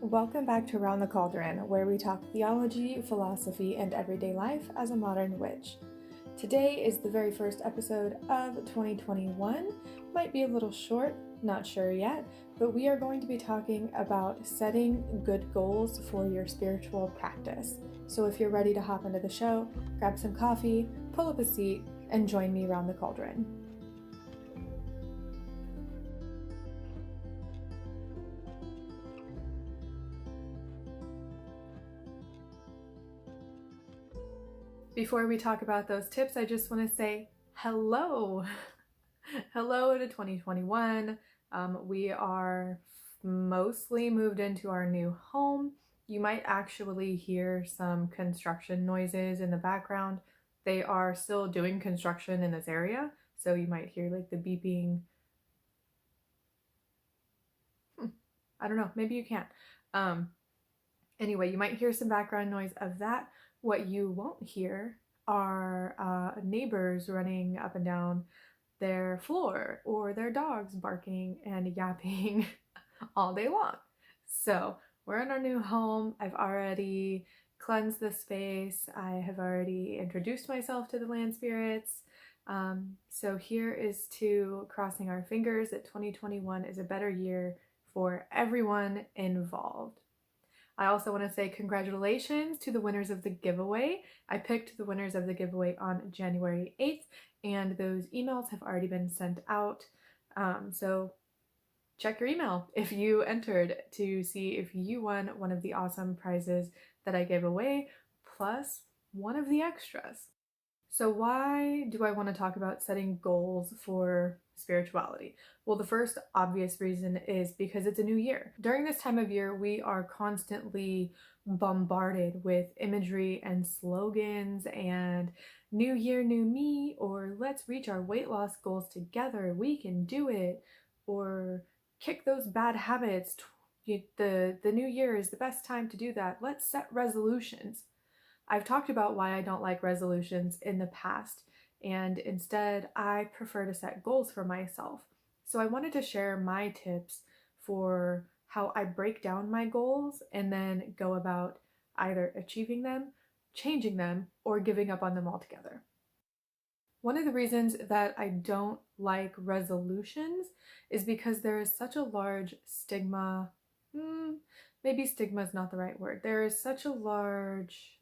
Welcome back to Around the Cauldron, where we talk theology, philosophy, and everyday life as a modern witch. Today is the very first episode of 2021. Might be a little short, not sure yet, but we are going to be talking about setting good goals for your spiritual practice. So if you're ready to hop into the show, grab some coffee, pull up a seat, and join me around the cauldron. Before we talk about those tips, I just want to say hello. Hello to 2021. We are mostly moved into our new home. You might actually hear some construction noises in the background. They are still doing construction in this area, so you might hear like the beeping. I don't know, maybe you can't. Anyway, you might hear some background noise of that. What you won't hear are neighbors running up and down their floor or their dogs barking and yapping all day long. So we're in our new home. I've already cleansed the space. I have already introduced myself to the land spirits. So here is to crossing our fingers that 2021 is a better year for everyone involved. I also want to say congratulations to the winners of the giveaway. I picked the winners of the giveaway on January 8th, and those emails have already been sent out. So check your email if you entered to see if you won one of the awesome prizes that I gave away, plus one of the extras. So why do I want to talk about setting goals for spirituality? Well, the first obvious reason is because it's a new year. During this time of year, we are constantly bombarded with imagery and slogans and new year, new me, or let's reach our weight loss goals together, we can do it, or kick those bad habits. The new year is the best time to do that. Let's set resolutions. I've talked about why I don't like resolutions in the past, and instead I prefer to set goals for myself. So I wanted to share my tips for how I break down my goals and then go about either achieving them, changing them, or giving up on them altogether. One of the reasons that I don't like resolutions is because there is such a large stigma. Maybe stigma is not the right word. There is such a large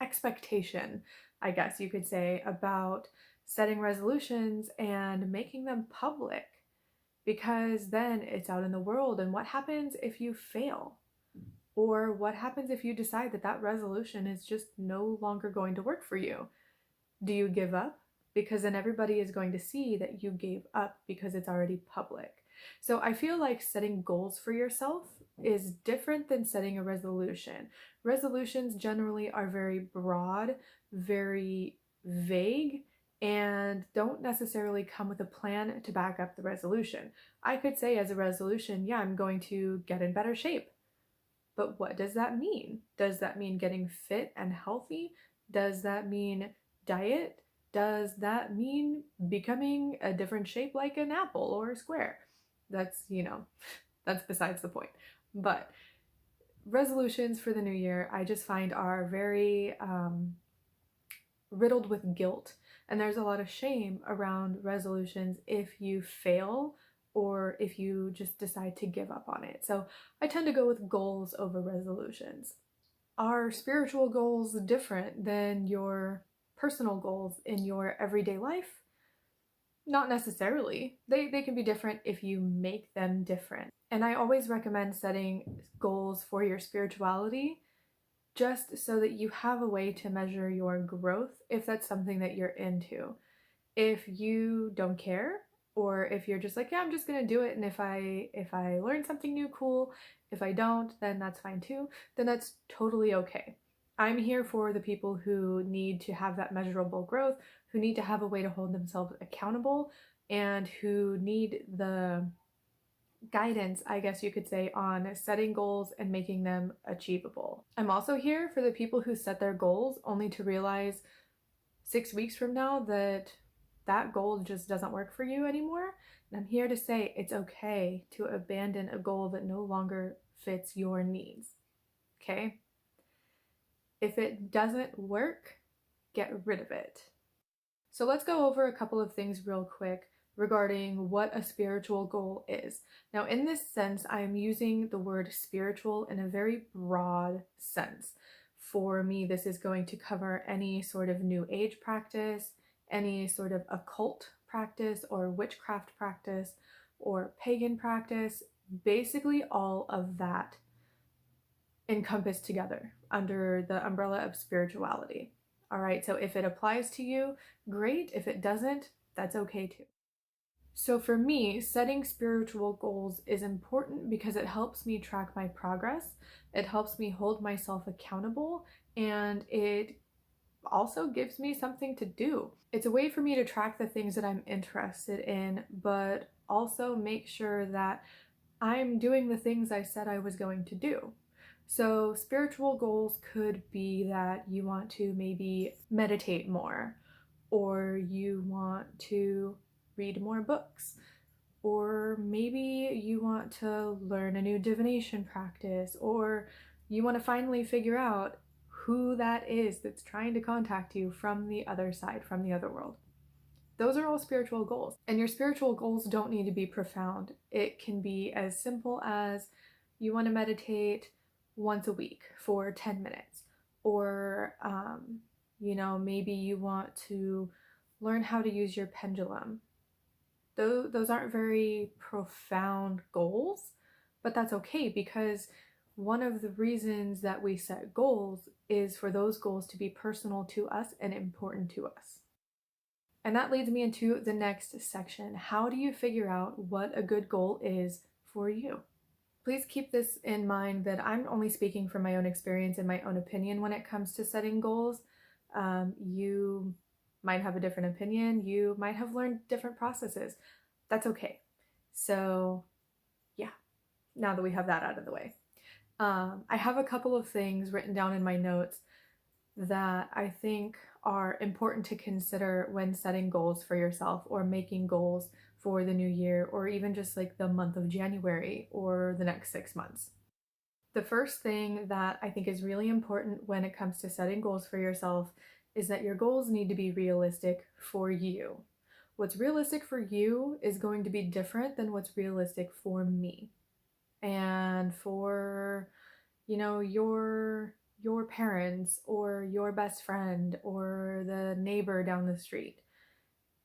expectation, I guess you could say, about setting resolutions and making them public, because then it's out in the world. And what happens if you fail? Or what happens if you decide that that resolution is just no longer going to work for you? Do you give up? Because then everybody is going to see that you gave up because it's already public. So I feel like setting goals for yourself is different than setting a resolution. Resolutions generally are very broad, very vague, and don't necessarily come with a plan to back up the resolution. I could say as a resolution, yeah, I'm going to get in better shape. But what does that mean? Does that mean getting fit and healthy? Does that mean diet? Does that mean becoming a different shape like an apple or a square? That's besides the point. But resolutions for the new year, I just find are very riddled with guilt. And there's a lot of shame around resolutions if you fail or if you just decide to give up on it. So I tend to go with goals over resolutions. Are spiritual goals different than your personal goals in your everyday life? Not necessarily. They can be different if you make them different. And I always recommend setting goals for your spirituality just so that you have a way to measure your growth if that's something that you're into. If you don't care, or if you're just like, yeah, I'm just gonna do it, and if I learn something new, cool. If I don't, then that's fine too. Then that's totally okay. I'm here for the people who need to have that measurable growth, who need to have a way to hold themselves accountable, and who need the guidance, I guess you could say, on setting goals and making them achievable. I'm also here for the people who set their goals only to realize 6 weeks from now that that goal just doesn't work for you anymore. And I'm here to say it's okay to abandon a goal that no longer fits your needs. Okay? If it doesn't work, get rid of it. So let's go over a couple of things real quick regarding what a spiritual goal is. Now, in this sense, I'm using the word spiritual in a very broad sense. For me, this is going to cover any sort of new age practice, any sort of occult practice or witchcraft practice or pagan practice, basically all of that encompassed together under the umbrella of spirituality. All right, so if it applies to you, great. If it doesn't, that's okay too. So for me, setting spiritual goals is important because it helps me track my progress, it helps me hold myself accountable, and it also gives me something to do. It's a way for me to track the things that I'm interested in, but also make sure that I'm doing the things I said I was going to do. So spiritual goals could be that you want to maybe meditate more, or you want to read more books, or maybe you want to learn a new divination practice, or you want to finally figure out who that is that's trying to contact you from the other side, from the other world. Those are all spiritual goals. And your spiritual goals don't need to be profound. It can be as simple as you want to meditate once a week for 10 minutes. Or, maybe you want to learn how to use your pendulum. Those aren't very profound goals, but that's okay, because one of the reasons that we set goals is for those goals to be personal to us and important to us. And that leads me into the next section. How do you figure out what a good goal is for you? Please keep this in mind that I'm only speaking from my own experience and my own opinion when it comes to setting goals. You might have a different opinion. You might have learned different processes. That's okay. So yeah, now that we have that out of the way. I have a couple of things written down in my notes that I think are important to consider when setting goals for yourself or making goals for the new year, or even just like the month of January or the next 6 months. The first thing that I think is really important when it comes to setting goals for yourself is that your goals need to be realistic for you. What's realistic for you is going to be different than what's realistic for me and for, your parents or your best friend or the neighbor down the street.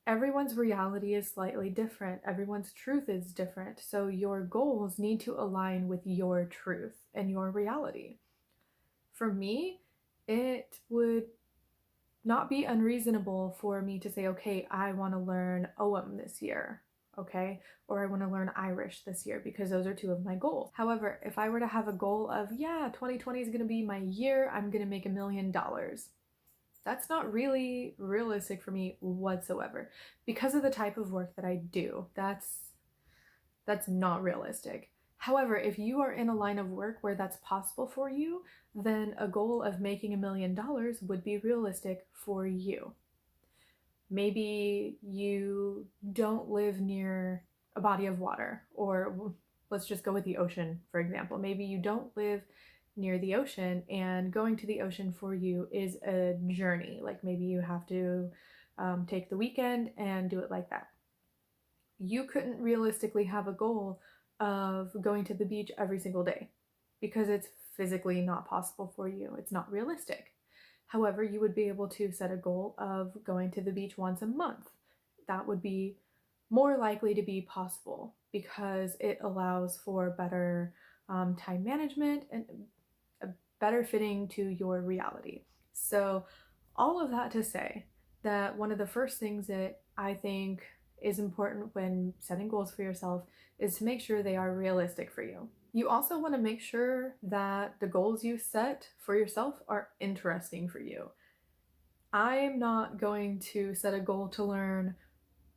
Everyone's reality is slightly different. Everyone's truth is different. So your goals need to align with your truth and your reality. For me, it would not be unreasonable for me to say, okay, I want to learn Ogham this year, okay? Or I want to learn Irish this year, because those are two of my goals. However, if I were to have a goal of, 2020 is going to be my year, I'm going to make $1 million. That's not really realistic for me whatsoever. Because of the type of work that I do, that's not realistic. However, if you are in a line of work where that's possible for you, then a goal of making $1 million would be realistic for you. Maybe you don't live near a body of water, or let's just go with the ocean, for example. Maybe you don't live near the ocean, and going to the ocean for you is a journey. Like maybe you have to take the weekend and do it like that. You couldn't realistically have a goal of going to the beach every single day because it's physically not possible for you. It's not realistic. However, you would be able to set a goal of going to the beach once a month. That would be more likely to be possible because it allows for better time management and a better fitting to your reality. So all of that to say that one of the first things that I think is important when setting goals for yourself is to make sure they are realistic for you. You also want to make sure that the goals you set for yourself are interesting for you. I'm not going to set a goal to learn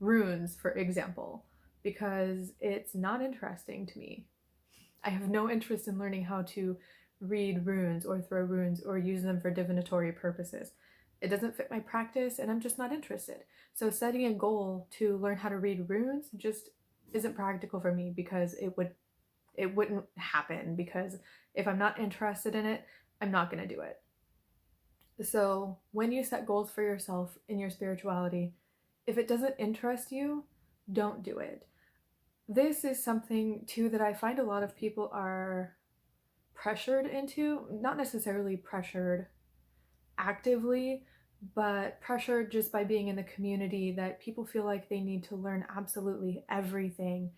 runes, for example, because it's not interesting to me. I have no interest in learning how to read runes or throw runes or use them for divinatory purposes. It doesn't fit my practice and I'm just not interested. So setting a goal to learn how to read runes just isn't practical for me because it would It wouldn't happen because if I'm not interested in it, I'm not going to do it. So when you set goals for yourself in your spirituality, if it doesn't interest you, don't do it. This is something too that I find a lot of people are pressured into, not necessarily pressured actively, but pressured just by being in the community, that people feel like they need to learn absolutely everything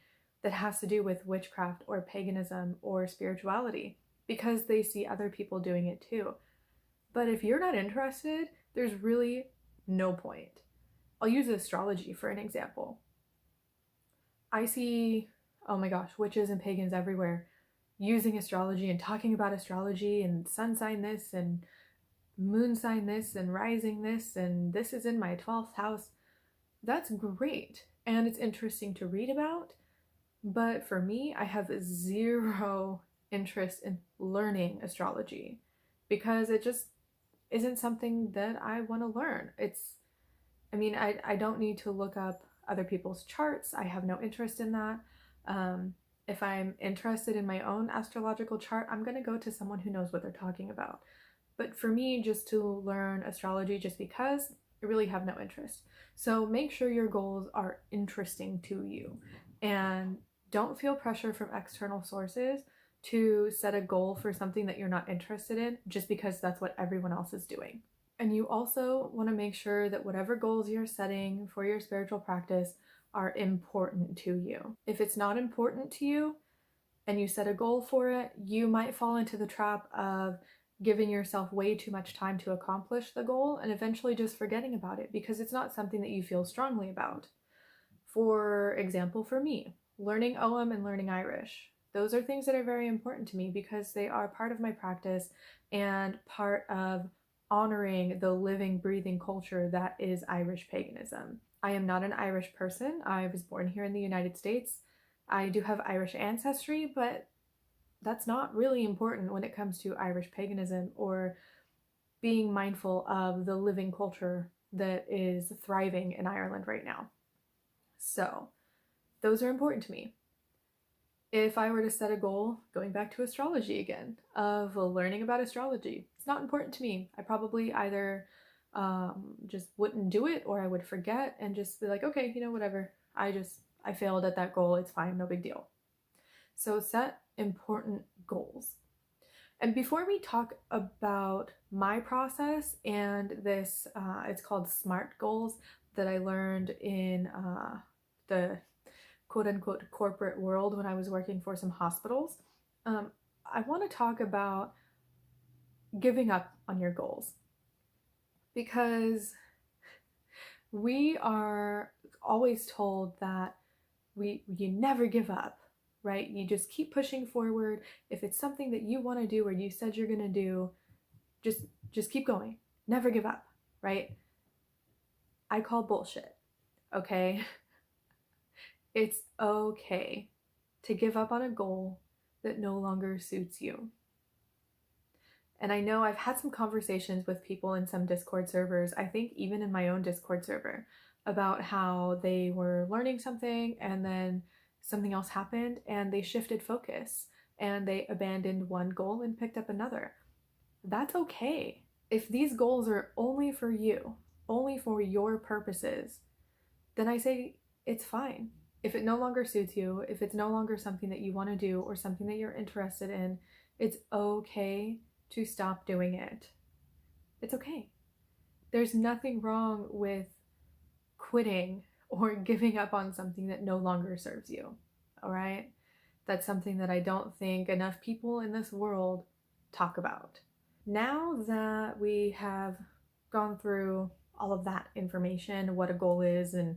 that has to do with witchcraft or paganism or spirituality because they see other people doing it too. But if you're not interested, there's really no point. I'll use astrology for an example. I see, oh my gosh, witches and pagans everywhere using astrology and talking about astrology and sun sign this and moon sign this and rising this and this is in my 12th house. That's great and it's interesting to read about. But for me, I have zero interest in learning astrology because it just isn't something that I want to learn. I don't need to look up other people's charts. I have no interest in that. If I'm interested in my own astrological chart, I'm going to go to someone who knows what they're talking about. But for me, just to learn astrology just because, I really have no interest. So make sure your goals are interesting to you and don't feel pressure from external sources to set a goal for something that you're not interested in just because that's what everyone else is doing. And you also want to make sure that whatever goals you're setting for your spiritual practice are important to you. If it's not important to you and you set a goal for it, you might fall into the trap of giving yourself way too much time to accomplish the goal and eventually just forgetting about it because it's not something that you feel strongly about. For example, for me, learning Ogham and learning Irish. Those are things that are very important to me because they are part of my practice and part of honoring the living, breathing culture that is Irish paganism. I am not an Irish person. I was born here in the United States. I do have Irish ancestry, but that's not really important when it comes to Irish paganism or being mindful of the living culture that is thriving in Ireland right now. So those are important to me. If I were to set a goal, going back to astrology again, of learning about astrology, it's not important to me. I probably either just wouldn't do it or I would forget and just be like, okay, whatever. I failed at that goal. It's fine. No big deal. So set important goals. And before we talk about my process and this, it's called SMART goals that I learned in the quote unquote corporate world when I was working for some hospitals. I want to talk about giving up on your goals because we are always told that you never give up, right? You just keep pushing forward. If it's something that you want to do or you said you're going to do, just keep going. Never give up, right? I call bullshit, okay? It's okay to give up on a goal that no longer suits you. And I know I've had some conversations with people in some Discord servers, I think even in my own Discord server, about how they were learning something and then something else happened and they shifted focus and they abandoned one goal and picked up another. That's okay. If these goals are only for you, only for your purposes, then I say it's fine. If it no longer suits you, if it's no longer something that you want to do or something that you're interested in, it's okay to stop doing it. It's okay. There's nothing wrong with quitting or giving up on something that no longer serves you, all right? That's something that I don't think enough people in this world talk about. Now that we have gone through all of that information, what a goal is, and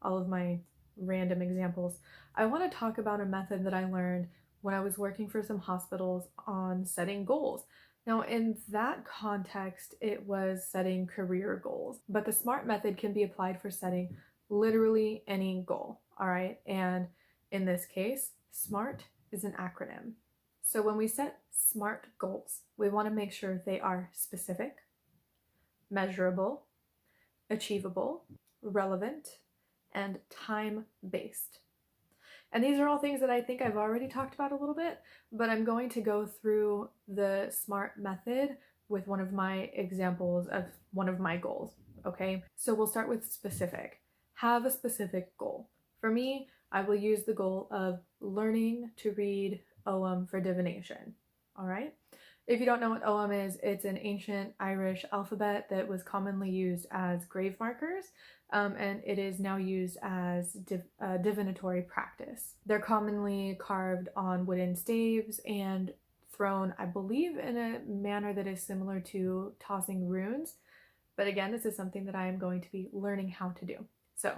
all of my random examples, I want to talk about a method that I learned when I was working for some hospitals on setting goals. Now, in that context, it was setting career goals, but the SMART method can be applied for setting literally any goal, all right? And in this case, SMART is an acronym. So when we set SMART goals, we want to make sure they are specific, measurable, achievable, relevant, and time-based. And these are all things that I think I've already talked about a little bit, but I'm going to go through the SMART method with one of my examples of one of my goals, okay? So we'll start with specific. Have a specific goal. For me, I will use the goal of learning to read Ogham for divination, all right? If you don't know what Ogham is, it's an ancient Irish alphabet that was commonly used as grave markers, and it is now used as divinatory practice. They're commonly carved on wooden staves and thrown, I believe, in a manner that is similar to tossing runes. But again, this is something that I am going to be learning how to do. So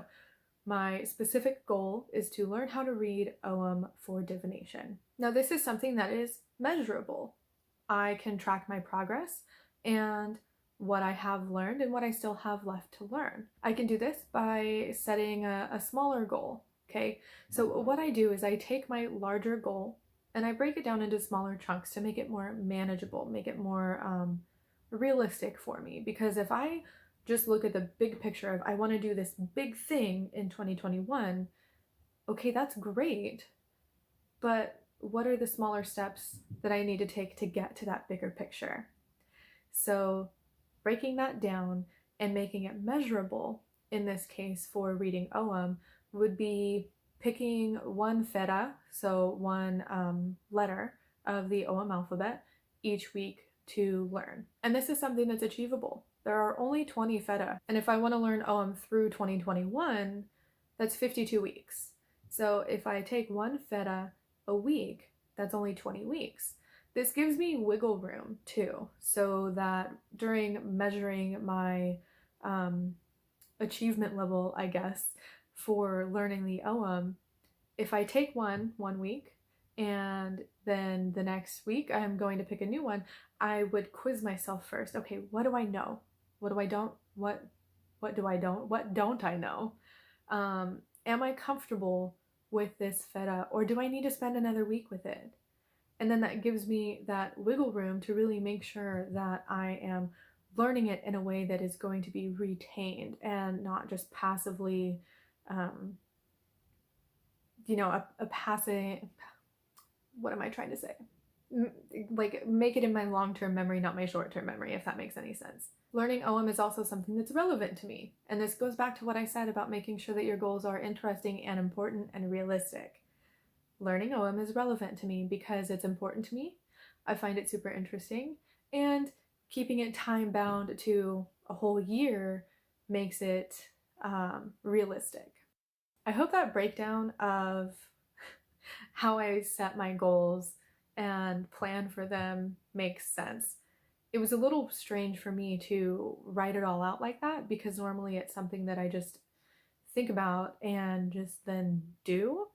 my specific goal is to learn how to read Ogham for divination. Now, this is something that is measurable. I can track my progress and what I have learned and what I still have left to learn. I can do this by setting a smaller goal, okay? So what I do is I take my larger goal and I break it down into smaller chunks to make it more manageable, make it more realistic for me. Because if I just look at the big picture of I want to do this big thing in 2021, okay, that's great, but what are the smaller steps that I need to take to get to that bigger picture? So breaking that down and making it measurable, in this case for reading Ogham, would be picking one feta, so one letter of the Ogham alphabet each week to learn. And this is something that's achievable. There are only 20 feta, and if I want to learn Ogham through 2021, that's 52 weeks. So if I take one feta a week, that's only 20 weeks. This gives me wiggle room too, so that during measuring my achievement level, I guess, for learning the Ogham, if I take one week and then the next week I'm going to pick a new one, I would quiz myself first. Okay, what do I know? What do I don't? What do I don't? What don't I know? Am I comfortable with this feta, or do I need to spend another week with it? And then that gives me that wiggle room to really make sure that I am learning it in a way that is going to be retained and not just passively, a passing, what am I trying to say? Like, make it in my long-term memory, not my short-term memory, if that makes any sense. Learning Ogham is also something that's relevant to me. And this goes back to what I said about making sure that your goals are interesting and important and realistic. Learning Ogham is relevant to me because it's important to me. I find it super interesting. And keeping it time-bound to a whole year makes it realistic. I hope that breakdown of how I set my goals and plan for them makes sense. It was a little strange for me to write it all out like that, because normally it's something that I just think about and just then do.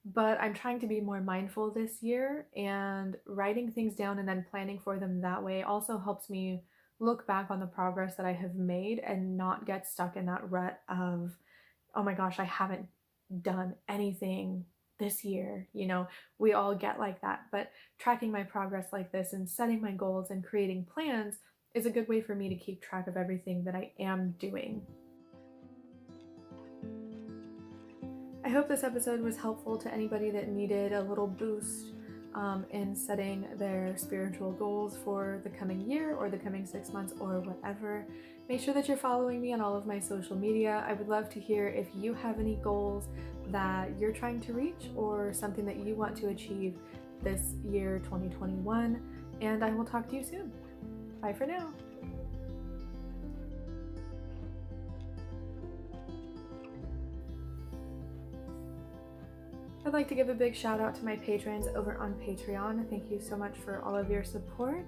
But I'm trying to be more mindful this year, and writing things down and then planning for them that way also helps me look back on the progress that I have made and not get stuck in that rut of, oh my gosh, I haven't done anything this year. We all get like that, but tracking my progress like this and setting my goals and creating plans is a good way for me to keep track of everything that I am doing. I hope this episode was helpful to anybody that needed a little boost in setting their spiritual goals for the coming year or the coming 6 months or whatever. Make sure that you're following me on all of my social media. I would love to hear if you have any goals that you're trying to reach or something that you want to achieve this year 2021, and I will talk to you soon. Bye for now. I'd like to give a big shout out to my patrons over on Patreon. Thank you so much for all of your support.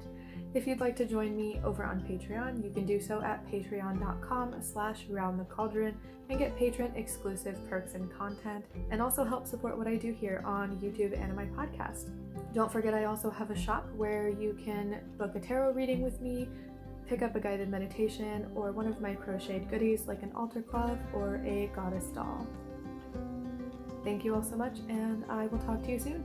If you'd like to join me over on Patreon, you can do so at patreon.com/roundthecauldron and get patron exclusive perks and content, and also help support what I do here on YouTube and my podcast. Don't forget, I also have a shop where you can book a tarot reading with me, pick up a guided meditation, or one of my crocheted goodies like an altar cloth or a goddess doll. Thank you all so much, and I will talk to you soon.